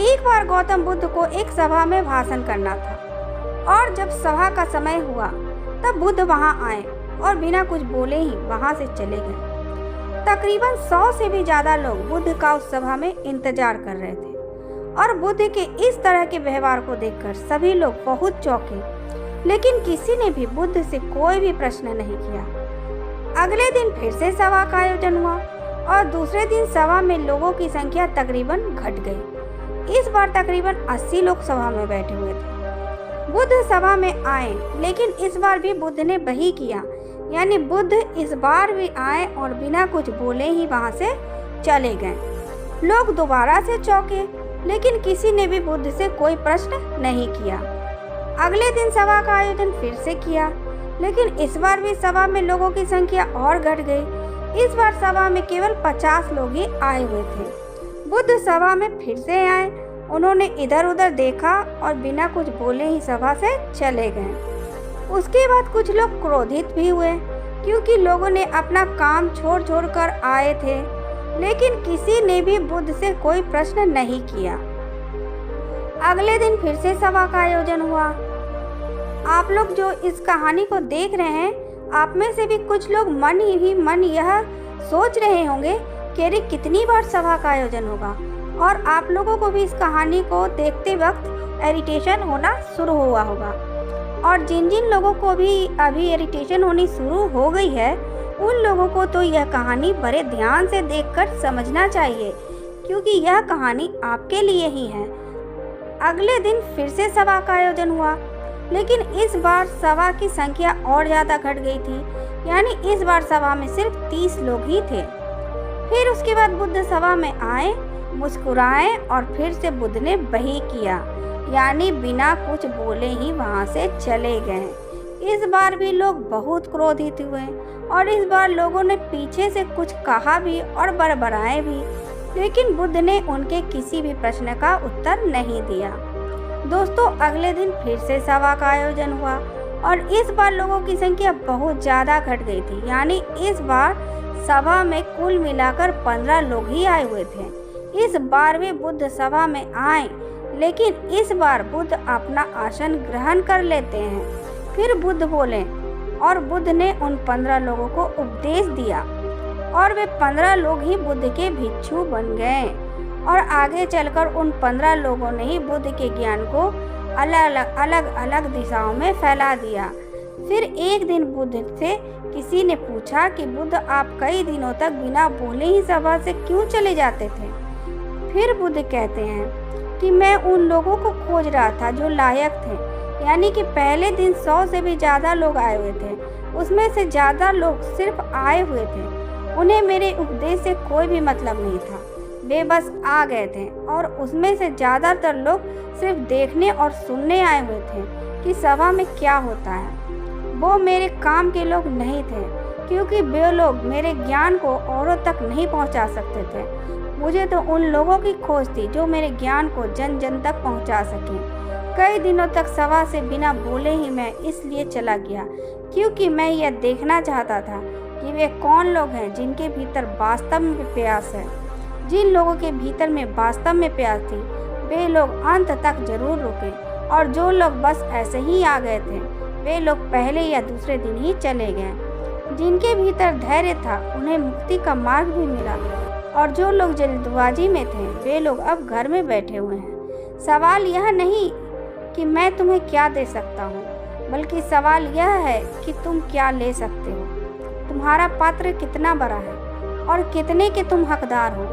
एक बार गौतम बुद्ध को एक सभा में भाषण करना था और जब सभा का समय हुआ तब बुद्ध वहां आए और बिना कुछ बोले ही वहां से चले गए। तकरीबन 100 से भी ज्यादा लोग बुद्ध का उस सभा में इंतजार कर रहे थे और बुद्ध के इस तरह के व्यवहार को देखकर सभी लोग बहुत चौंके, लेकिन किसी ने भी बुद्ध से कोई भी प्रश्न नहीं किया। अगले दिन फिर से सभा का आयोजन हुआ और दूसरे दिन सभा में लोगों की संख्या तकरीबन घट गई। इस बार तकरीबन 80 लोग सभा में बैठे हुए थे। बुद्ध सभा में आए, लेकिन इस बार भी बुद्ध ने वही किया, यानी बुद्ध इस बार भी आए और बिना कुछ बोले ही वहां से चले गए। लोग दोबारा से चौंके, लेकिन किसी ने भी बुद्ध से कोई प्रश्न नहीं किया। अगले दिन सभा का आयोजन फिर से किया, लेकिन इस बार भी सभा में लोगों की संख्या और घट गई। इस बार सभा में केवल 50 लोग ही आए हुए थे। बुद्ध सभा में फिर से आए, उन्होंने इधर उधर देखा और बिना कुछ बोले ही सभा से चले गए। उसके बाद कुछ लोग क्रोधित भी हुए, क्योंकि लोगों ने अपना काम छोड़ छोड़ कर आए थे, लेकिन किसी ने भी बुद्ध से कोई प्रश्न नहीं किया। अगले दिन फिर से सभा का आयोजन हुआ। आप लोग जो इस कहानी को देख रहे हैं, आप में से भी कुछ लोग मन ही मन यह सोच रहे होंगे कि अरे कितनी बार सभा का आयोजन होगा, और आप लोगों को भी इस कहानी को देखते वक्त इरिटेशन होना शुरू हुआ होगा। और जिन जिन लोगों को भी अभी इरिटेशन होनी शुरू हो गई है, उन लोगों को तो यह कहानी बड़े ध्यान से देखकर समझना चाहिए, क्योंकि यह कहानी आपके लिए ही है। अगले दिन फिर से सभा का आयोजन हुआ, लेकिन इस बार सभा की संख्या और ज़्यादा घट गई थी, यानी इस बार सभा में सिर्फ 30 लोग ही थे। फिर उसके बाद बुद्ध सभा में आए, मुस्कुराए और फिर से बुद्ध ने वही किया, यानी बिना कुछ बोले ही वहाँ से चले गए। इस बार भी लोग बहुत क्रोधित हुए और इस बार लोगों ने पीछे से कुछ कहा भी और बड़बड़ाए भी, लेकिन बुद्ध ने उनके किसी भी प्रश्न का उत्तर नहीं दिया। दोस्तों, अगले दिन फिर से सभा का आयोजन हुआ और इस बार लोगों की संख्या बहुत ज़्यादा घट गई थी, यानी इस बार सभा में कुल मिलाकर 15 लोग ही आए हुए थे। इस बार भी बुद्ध सभा में आए, लेकिन इस बार बुद्ध अपना आसन ग्रहण कर लेते हैं। फिर बुद्ध बोले और बुद्ध ने उन 15 लोगों को उपदेश दिया और वे 15 लोग ही बुद्ध के भिक्षु बन गए और आगे चलकर उन 15 लोगों ने ही बुद्ध के ज्ञान को अलग अलग दिशाओं में फैला दिया। फिर एक दिन बुद्ध से किसी ने पूछा कि बुद्ध, आप कई दिनों तक बिना बोले ही सभा से क्यों चले जाते थे? फिर बुद्ध कहते हैं कि मैं उन लोगों को खोज रहा था जो लायक थे, यानी कि पहले दिन 100 से भी ज़्यादा लोग आए हुए थे, उसमें से ज़्यादा लोग सिर्फ आए हुए थे, उन्हें मेरे उपदेश से कोई भी मतलब नहीं था, वे बस आ गए थे। और उसमें से ज़्यादातर लोग सिर्फ देखने और सुनने आए हुए थे कि सभा में क्या होता है। वो मेरे काम के लोग नहीं थे, क्योंकि वे लोग मेरे ज्ञान को औरों तक नहीं पहुंचा सकते थे। मुझे तो उन लोगों की खोज थी जो मेरे ज्ञान को जन जन तक पहुंचा सकें। कई दिनों तक सभा से बिना बोले ही मैं इसलिए चला गया, क्योंकि मैं यह देखना चाहता था कि वे कौन लोग हैं जिनके भीतर वास्तव में प्यास है। जिन लोगों के भीतर में वास्तव में प्यास थी, वे लोग अंत तक जरूर रुके, और जो लोग बस ऐसे ही आ गए थे, वे लोग पहले या दूसरे दिन ही चले गए। जिनके भीतर धैर्य था, उन्हें मुक्ति का मार्ग भी मिला, और जो लोग जल्दबाजी में थे, वे लोग अब घर में बैठे हुए हैं। सवाल यह नहीं कि मैं तुम्हें क्या दे सकता हूँ, बल्कि सवाल यह है कि तुम क्या ले सकते हो। तुम्हारा पात्र कितना बड़ा है और कितने के तुम हकदार हो।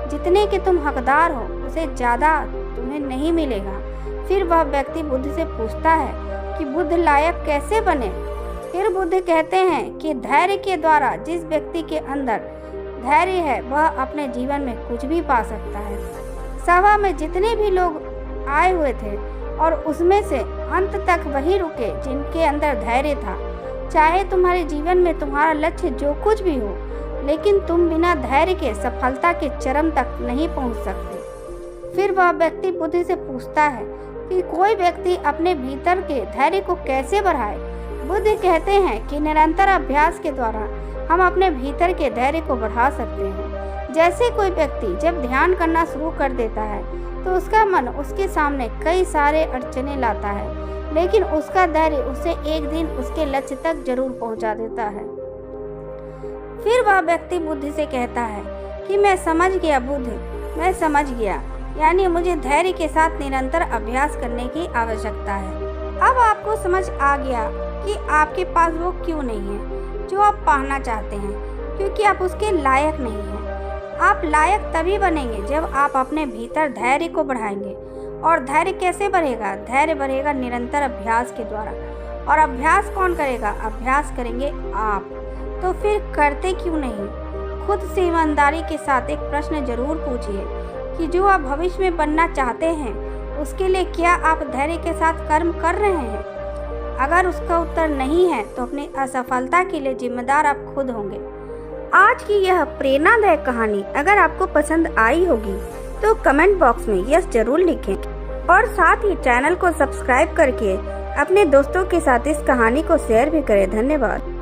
जितने के तुम हकदार हो, उसे ज़्यादा तुम्हें नहीं मिलेगा। फिर वह व्यक्ति बुद्ध से पूछता है कि बुद्ध लायक कैसे बने? फिर बुद्ध कहते हैं कि धैर्य के द्वारा। जिस व्यक्ति के अंदर धैर्य है, वह अपने जीवन में कुछ भी पा सकता है। सभा में जितने भी लोग आए हुए थे, और उसमें से अंत तक वही रुके जिनके अंदर धैर्य था। चाहे तुम्हारे जीवन में तुम्हारा लक्ष्य जो कुछ भी हो, लेकिन तुम बिना धैर्य के सफलता के चरम तक नहीं पहुंच सकते। फिर वह व्यक्ति बुद्ध से पूछता है कि कोई व्यक्ति अपने भीतर के धैर्य को कैसे बढ़ाए। बुद्ध कहते हैं कि निरंतर अभ्यास के द्वारा हम अपने भीतर के धैर्य को बढ़ा सकते हैं। जैसे कोई व्यक्ति जब ध्यान करना शुरू कर देता है, तो उसका मन उसके सामने कई सारे अड़चने लाता है, लेकिन उसका धैर्य उसे एक दिन उसके लक्ष्य तक जरूर पहुंचा देता है। फिर वह व्यक्ति बुद्ध से कहता है कि मैं समझ गया बुद्ध, मैं समझ गया, यानी मुझे धैर्य के साथ निरंतर अभ्यास करने की आवश्यकता है। अब आपको समझ आ गया कि आपके पास वो क्यों नहीं है जो आप पाना चाहते हैं, क्योंकि आप उसके लायक नहीं हैं। आप लायक तभी बनेंगे जब आप अपने भीतर धैर्य को बढ़ाएंगे। और धैर्य कैसे बढ़ेगा? धैर्य बढ़ेगा निरंतर अभ्यास के द्वारा। और अभ्यास कौन करेगा? अभ्यास करेंगे आप। तो फिर करते क्यों नहीं? खुद से ईमानदारी के साथ एक प्रश्न जरूर पूछिए कि जो आप भविष्य में बनना चाहते हैं उसके लिए क्या आप धैर्य के साथ कर्म कर रहे हैं? अगर उसका उत्तर नहीं है तो अपनी असफलता के लिए जिम्मेदार आप खुद होंगे। आज की यह प्रेरणादायक कहानी अगर आपको पसंद आई होगी तो कमेंट बॉक्स में यस जरूर लिखें और साथ ही चैनल को सब्सक्राइब करके अपने दोस्तों के साथ इस कहानी को शेयर भी करें। धन्यवाद।